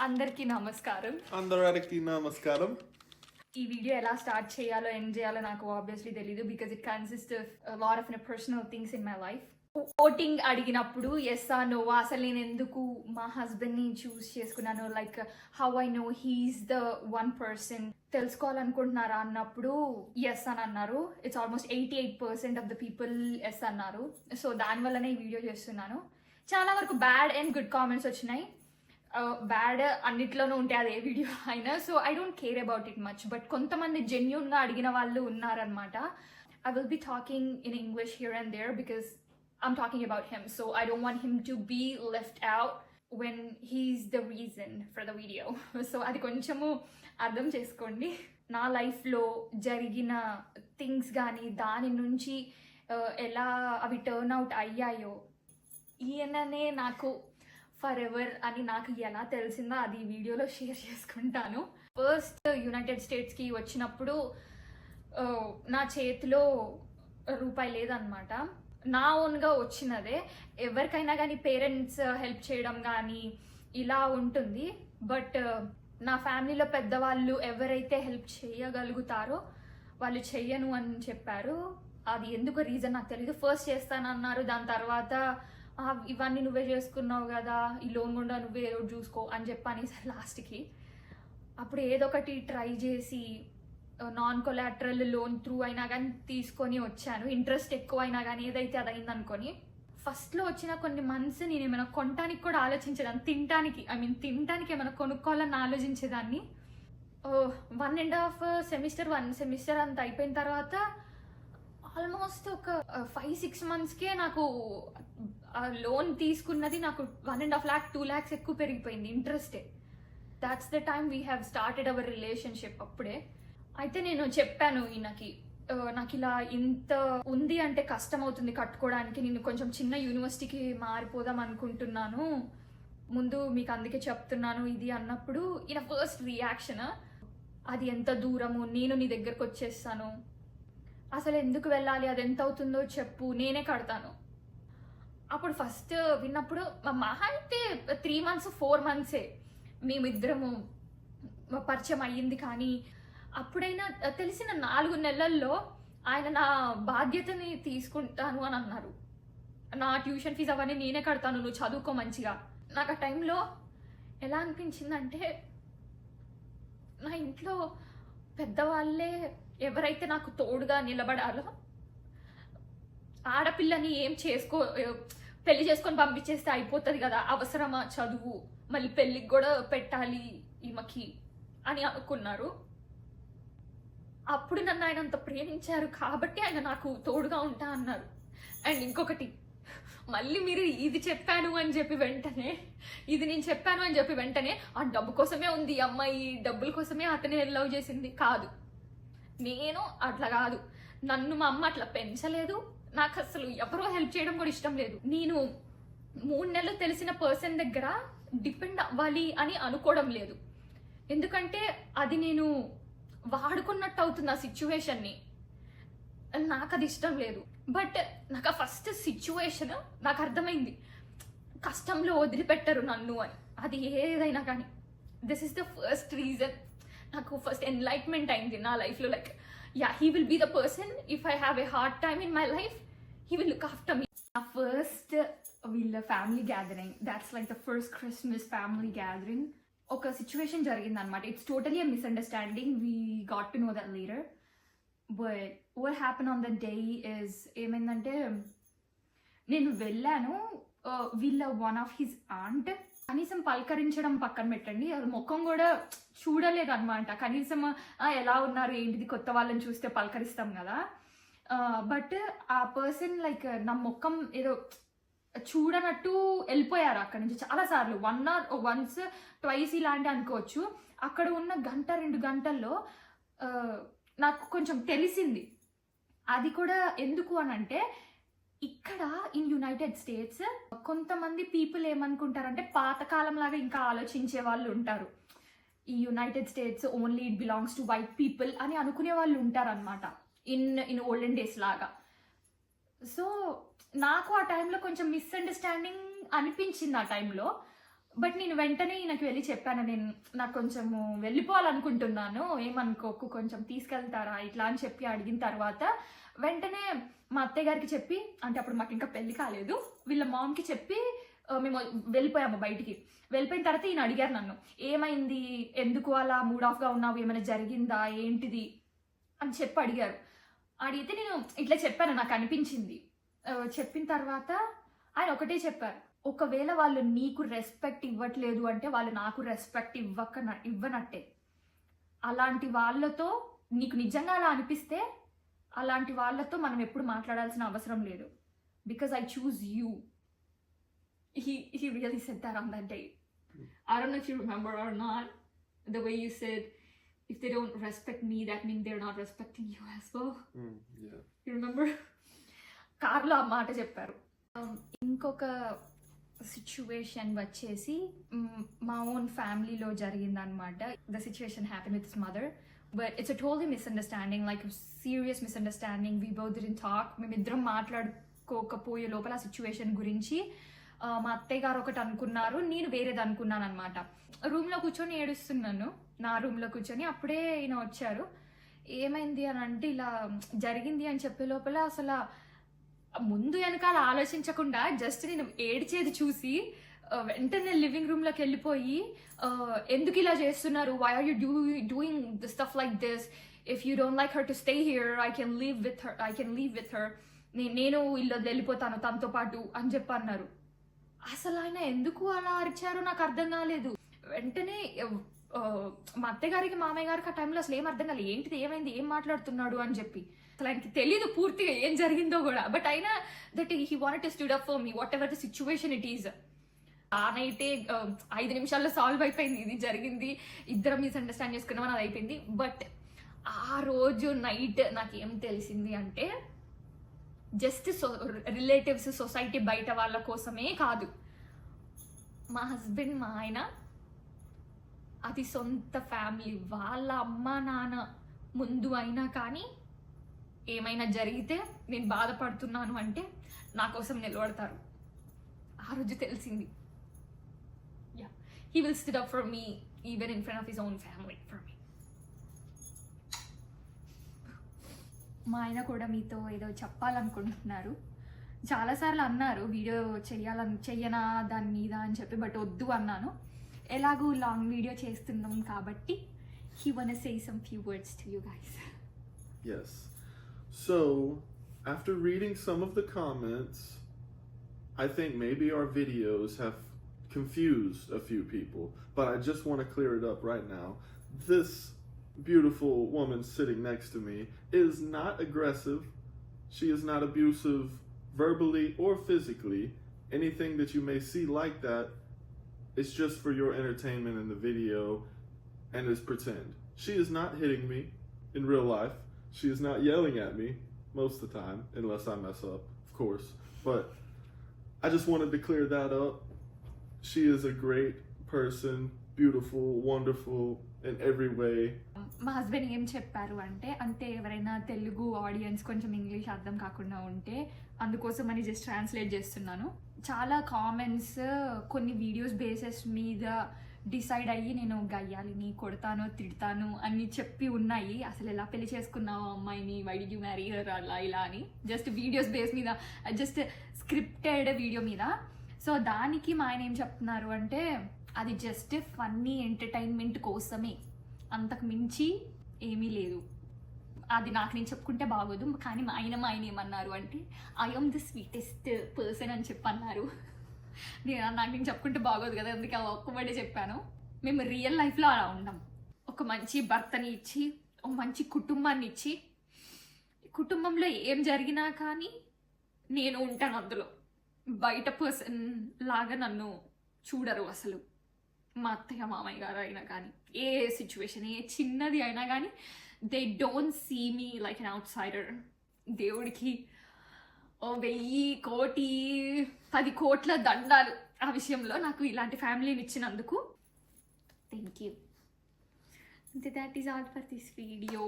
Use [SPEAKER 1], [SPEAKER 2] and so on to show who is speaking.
[SPEAKER 1] అందరికీ నమస్కారం.
[SPEAKER 2] అందరికి నమస్కారం.
[SPEAKER 1] ఈ వీడియో ఎలా స్టార్ట్ చేయాలో ఎండ్ చేయాలో నాకు ఆబ్వియస్లీ తెలీదు because it consist of lot of personal things in my life. Voting అడిగినప్పుడు ఎస్ ఆ నోవా, అసలు నేను ఎందుకు మా హస్బెండ్ని చూస్ చేసుకున్నాను, like how I know he is the one person తెలుసుకోవాలనుకుంటున్నారా అన్నప్పుడు ఎస్ అని అన్నారు. It's almost 88% of the people yes అన్నారు. సో దానివల్లనే ఈ వీడియో చేస్తున్నాను. చాలా వరకు బ్యాడ్ అండ్ గుడ్ కామెంట్స్ వచ్చినాయి. బ్యాడ్ అన్నిట్లోనూ ఉంటే అదే వీడియో అయినా, so I don't care about it much. But కొంతమంది జెన్యున్గా అడిగిన వాళ్ళు ఉన్నారనమాట. I will be talking in English here and there because I'm talking about him, so I don't want him to be left out when he's the reason for the video. So అది కొంచెము అర్థం చేసుకోండి. నా లైఫ్లో జరిగిన things కానీ దాని నుంచి ఎలా అవి టర్న్ అవుట్ అయ్యాయో, ఈయననే నాకు ఫర్ ఎవర్ అని నాకు ఎలా తెలిసిందో అది ఈ వీడియోలో షేర్ చేసుకుంటాను. ఫస్ట్ యునైటెడ్ స్టేట్స్కి వచ్చినప్పుడు నా చేతిలో రూపాయి లేదనమాట. నా ఓన్గా వచ్చినదే. ఎవరికైనా కానీ పేరెంట్స్ హెల్ప్ చేయడం కానీ ఇలా ఉంటుంది. బట్ నా ఫ్యామిలీలో పెద్దవాళ్ళు ఎవరైతే హెల్ప్ చేయగలుగుతారో వాళ్ళు చెయ్యను అని చెప్పారు. అది ఎందుకు రీజన్ నాకు తెలీదు. ఫస్ట్ చేస్తానన్నారు, దాని తర్వాత ఇవన్నీ నువ్వే చేసుకున్నావు కదా, ఈ లోన్ కూడా నువ్వే ఏదో చూసుకో అని చెప్పని లాస్ట్కి అప్పుడు ఏదో ఒకటి ట్రై చేసి నాన్ కొలాటరల్ లోన్ త్రూ అయినా కానీ తీసుకొని వచ్చాను. ఇంట్రెస్ట్ ఎక్కువ అయినా కానీ ఏదైతే అది అయిందనుకొని ఫస్ట్లో వచ్చిన కొన్ని మంత్స్ నేను ఏమైనా కొనటానికి కూడా ఆలోచించేదాన్ని. తినటానికి ఏమైనా కొనుక్కోవాలని ఆలోచించేదాన్ని. 1.5 సెమిస్టర్ అంత అయిపోయిన తర్వాత ఆల్మోస్ట్ ఒక 5-6 monthsకే నాకు లోన్ తీసుకున్నది నాకు 1.5 lakh 2 lakhs ఎక్కువ పెరిగిపోయింది ఇంట్రెస్టే. That's the time we have started our relationship. అప్పుడే అయితే నేను చెప్పాను ఈయనకి, నాకు ఇలా ఇంత ఉంది అంటే కష్టం అవుతుంది కట్టుకోవడానికి, నేను కొంచెం చిన్న యూనివర్సిటీకి మారిపోదాం అనుకుంటున్నాను, ముందు మీకు అందుకే చెప్తున్నాను ఇది అన్నప్పుడు ఈయన ఫస్ట్ రియాక్షన్, అది ఎంత దూరము, నేను నీ దగ్గరకు వచ్చేస్తాను, అసలు ఎందుకు వెళ్ళాలి, అది ఎంత అవుతుందో చెప్పు, నేనే కడతాను. అప్పుడు ఫస్ట్ విన్నప్పుడు మహా అయితే 3 months 4 months మేమిద్దరము పరిచయం అయ్యింది. కానీ అప్పుడైనా తెలిసిన 4 నెలల్లో ఆయన నా బాధ్యతని తీసుకుంటాను అని అన్నారు. నా ట్యూషన్ ఫీజు అవన్నీ నేనే కడతాను, నువ్వు చదువుకో మంచిగా. నాకు ఆ టైంలో ఎలా అనిపించిందంటే, నా ఇంట్లో పెద్దవాళ్ళే ఎవరైతే నాకు తోడుగా నిలబడాలో, ఆడపిల్లని ఏం పెళ్లి చేసుకొని పంపించేస్తే అయిపోతుంది కదా, అవసరమా చదువు, మళ్ళీ పెళ్ళికి కూడా పెట్టాలి ఈమెకి అని అనుకున్నారు. అప్పుడు నన్ను ఆయన అంత ప్రేమించారు కాబట్టి ఆయన నాకు తోడుగా ఉంటా అన్నారు. అండ్ ఇంకొకటి, మళ్ళీ మీరు ఇది చెప్పాను అని చెప్పి వెంటనే, ఇది నేను చెప్పాను అని చెప్పి వెంటనే ఆ డబ్బు కోసమే ఉంది అమ్మాయి, డబ్బుల కోసమే అతనే లవ్ చేసింది కాదు. నేను అట్లా కాదు, నన్ను మా అమ్మ అట్లా పెంచలేదు, నాకు అసలు ఎవరో హెల్ప్ చేయడం కూడా ఇష్టం లేదు. నేను 3 నెలలు తెలిసిన పర్సన్ దగ్గర డిపెండ్ అవ్వాలి అని అనుకోవడం లేదు. ఎందుకంటే అది నేను వాడుకున్నట్టు అవుతుంది ఆ సిచ్యువేషన్ని. నాకు అది ఇష్టం లేదు. బట్ నాకు ఆ ఫస్ట్ సిచ్యువేషన్ నాకు అర్థమైంది, కష్టంలో వదిలిపెట్టరు నన్ను అని. అది ఏదైనా కానీ this is the first reason. నాకు ఫస్ట్ ఎన్లైట్మెంట్ అయింది నా లైఫ్లో. Like yeah, he will be the person. If I have a hard time in my life, he will look after me. నా ఫస్ట్ వీళ్ళ family gathering, that's like the first Christmas family gathering. ఒక situation జరిగింది అనమాట. It's totally a misunderstanding. We got to know that later. But what happen on the day is, ఏమైందంటే నేను వెళ్ళాను, వీళ్ళ one of his aunt, కనీసం పలకరించడం పక్కన పెట్టండి, అది ముఖం కూడా చూడలేదు అనమాట. కనీసం ఎలా ఉన్నారు ఏంటిది, కొత్త వాళ్ళని చూస్తే పలకరిస్తాం కదా. బట్ ఆ పర్సన్ లైక్ నా ముఖం ఏదో చూడనట్టు వెళ్ళిపోయారు అక్కడి నుంచి చాలాసార్లు. 1 or once twice ఇలాంటి అనుకోవచ్చు. అక్కడ ఉన్న 1-2 గంటల్లో నాకు కొంచెం తెలిసింది. అది కూడా ఎందుకు అని అంటే, ఇక్కడ ఇన్ యునైటెడ్ స్టేట్స్ కొంతమంది పీపుల్ ఏమనుకుంటారంటే, పాతకాలం లాగా ఇంకా ఆలోచించే వాళ్ళు ఉంటారు. ఈ United states only it belongs to white people అని అనుకునే వాళ్ళు ఉంటారనమాట, ఇన్ ఓల్డెన్ డేస్ లాగా. సో నాకు ఆ టైంలో కొంచెం మిస్అండర్స్టాండింగ్ అనిపించింది ఆ టైంలో. బట్ నేను వెంటనే ఈయనకి వెళ్ళి చెప్పాను, నేను నాకు కొంచెము వెళ్ళిపోవాలనుకుంటున్నాను, ఏమనుకోకు, కొంచెం తీసుకెళ్తారా ఇట్లా అని చెప్పి అడిగిన తర్వాత వెంటనే మా అత్తయ్య గారికి చెప్పి, అంటే అప్పుడు మాకు ఇంకా పెళ్లి కాలేదు, వీళ్ళ మామ్కి చెప్పి మేము వెళ్ళిపోయాము బయటికి. వెళ్ళిపోయిన తర్వాత ఈయన అడిగారు నన్ను, ఏమైంది, ఎందుకు అలా మూడ్ ఆఫ్గా ఉన్నావు, ఏమైనా జరిగిందా ఏంటిది అని చెప్పి అడిగారు. అడిగితే నేను ఇట్లా చెప్పాను, నాకు అనిపించింది. చెప్పిన తర్వాత ఆయన ఒకటే చెప్పారు, ఒకవేళ వాళ్ళు నీకు రెస్పెక్ట్ ఇవ్వట్లేదు అంటే వాళ్ళు నాకు రెస్పెక్ట్ ఇవ్వనట్టే. అలాంటి వాళ్ళతో నీకు నిజంగా అలా అనిపిస్తే అలాంటి వాళ్ళతో మనం ఎప్పుడు మాట్లాడాల్సిన అవసరం లేదు. Because I choose you. He really said that on that day. I don't know if you remember or not, the way you said, if they don't respect me, that means they're not respecting you as well.
[SPEAKER 2] Yeah.
[SPEAKER 1] You remember? కార్లో ఆ మాట చెప్పారు. ఇంకొక situation వచ్చేసి మా own ఫ్యామిలీలో జరిగిందనమాట. The situation happen with his mother, but it's a total misunderstanding, like serious misunderstanding. We both didn't talk. మేమిద్దరం మాట్లాడుకోకపోయే లోపల ఆ సిచ్యువేషన్ గురించి మా అత్తయ్య గారు ఒకటి అనుకున్నారు, నేను వేరేది అనుకున్నాను అనమాట. రూమ్లో కూర్చొని ఏడుస్తున్నాను, నా రూమ్లో కూర్చొని. అప్పుడే ఈయన వచ్చారు. ఏమైంది అని అంటే, ఇలా జరిగింది అని చెప్పే లోపల అసలు ముందు వెనకాల ఆలోచించకుండా జస్ట్ నేను ఏడ్చేది చూసి వెంటనే లివింగ్ రూమ్లోకి వెళ్ళిపోయి, ఎందుకు ఇలా చేస్తున్నారు, why are you doing the stuff like this, if you don't like her to stay here I can leave with her, నేను ఇల్లు వెళ్ళిపోతాను తనతో పాటు అని చెప్పి అన్నారు. అసలు ఆయన ఎందుకు అలా అరిచారో నాకు అర్థం కాలేదు. వెంటనే మా అత్తయ్య గారికి మామయ్య గారికి ఆ టైంలో అసలు ఏం అర్థం కాలేదు, ఏంటిది, ఏమైంది, ఏం మాట్లాడుతున్నాడు అని చెప్పి. అసలు ఆయనకి తెలీదు పూర్తిగా ఏం జరిగిందో కూడా. బట్ అయినా that he wanted to stand up for me what ever the situation it is. ఆ నైటే 5 నిమిషాల్లో సాల్వ్ అయిపోయింది, ఇది జరిగింది, ఇద్దరం మిస్అండర్స్టాండ్ చేసుకున్నామని అది అయిపోయింది. బట్ ఆ రోజు నైట్ నాకేం తెలిసింది అంటే, జస్ట్ రిలేటివ్స్, సొసైటీ బయట వాళ్ళ కోసమే కాదు, మా హస్బెండ్, మా ఆయన, అది సొంత ఫ్యామిలీ, వాళ్ళ అమ్మ నాన్న ముందు అయినా కానీ ఏమైనా జరిగితే నేను బాధపడుతున్నాను అంటే నా కోసం నిలబడతారు. ఆ రోజు తెలిసింది. He will stand up for me even in front of his own family for me. మా ఆయన కూడా మీతో ఏదో చెప్పాలనుకుంటున్నారు. చాలాసార్లు అన్నారు వీడియో చెయ్యనా దాని మీద అని చెప్పి, బట్ వద్దు అన్నాను. ఎలాగూ లాంగ్ వీడియో చేస్తున్నాం కాబట్టి he wanna say some few words to you guys.
[SPEAKER 2] Yes. So, after reading some of the comments, I think maybe our videos have confused a few people, but I just want to clear it up right now. This beautiful woman sitting next to me is not aggressive. She is not abusive verbally or physically. Anything that you may see like that, it's just for your entertainment in the video and is pretend. She is not hitting me in real life. She is not yelling at me most of the time, unless I mess up, of course. But I just wanted to clear that up. She is a great person, beautiful, wonderful in every way.
[SPEAKER 1] మా husband ఏం చెప్పారు అంటే ఎవరైనా Telugu audience కొంచెం English అర్థం కాకుండా ఉంటే అందుకోసం అని జస్ట్ ట్రాన్స్లేట్ చేస్తున్నాను. చాలా కామెంట్స్ కొన్ని వీడియోస్ బేసెస్ మీద డిసైడ్ అయ్యి నేను గయ్యాలిని, కొడతాను, తిడతాను అని చెప్పి ఉన్నాయి. అసలు ఎలా పెళ్లి చేసుకున్నావు అమ్మాయిని, why did you marry her, అలా ఇలా అని జస్ట్ వీడియోస్ బేస్ మీద, జస్ట్ స్క్రిప్టెడ్ వీడియో మీద. సో దానికి మా ఆయన ఏం చెప్తున్నారు అంటే, అది జస్ట్ ఫన్నీ ఎంటర్టైన్మెంట్ కోసమే, అంతకు మించి ఏమీ లేదు. అది నాకు నేను చెప్పుకుంటే బాగోదు, కానీ మా ఆయన ఏమన్నారు అంటే, I am the sweetest person అని చెప్పి అన్నారు. నాకు నేను చెప్పుకుంటే బాగోదు కదా, అందుకే అలా ఒక్కబడే చెప్పాను. మేము రియల్ లైఫ్లో అలా ఉన్నాం. ఒక మంచి భర్తని ఇచ్చి, ఒక మంచి కుటుంబాన్ని ఇచ్చి, కుటుంబంలో ఏం జరిగినా కానీ నేను ఉంటాను అందులో. బయట పర్సన్ లాగా నన్ను చూడరు అసలు. మా అత్తయ్య మామయ్య గారు అయినా కానీ, ఏ సిచ్యువేషన్, ఏ చిన్నది అయినా కానీ, they don't see me like an outsider. దేవుడికి 1000 కోటి 10 కోట్ల దండాలు ఆ విషయంలో నాకు ఇలాంటి ఫ్యామిలీని ఇచ్చినందుకు. Thank you. That is all for this video.